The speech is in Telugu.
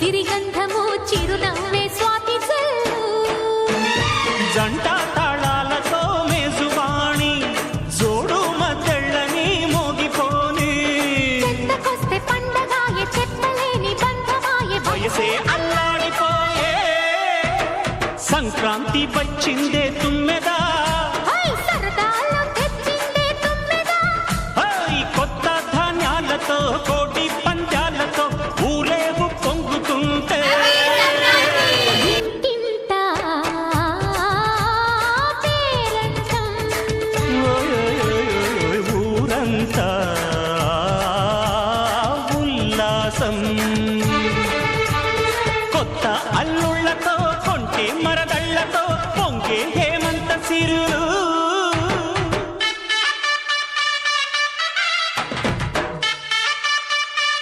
సిరిగంధము చిరునవ్వే స్వాతి చెల్లు జంట తాళాలతో మేజువాణి జోడు మద్దెళ్ళని మోగిపోని చెత్తకొస్తే పండగాయ చెప్పలేని బంధమాయ వయసే అల్లాడిపోయే సంక్రాంతి వచ్చిందే తుమ్మెదా సరదాలో తెచ్చిందే తుమ్మెదా కొత్త ధాన్యాలతో కోటి పంద్యాలతో ఊరేగు పొంగుతుంటే ఇంటింత పేరంటం ఊరంతా ఉల్లాసం కొత్త అల్లుళ్ళతో కొంటే మరదళ్ళతో పొంగే హేమంత సిరులు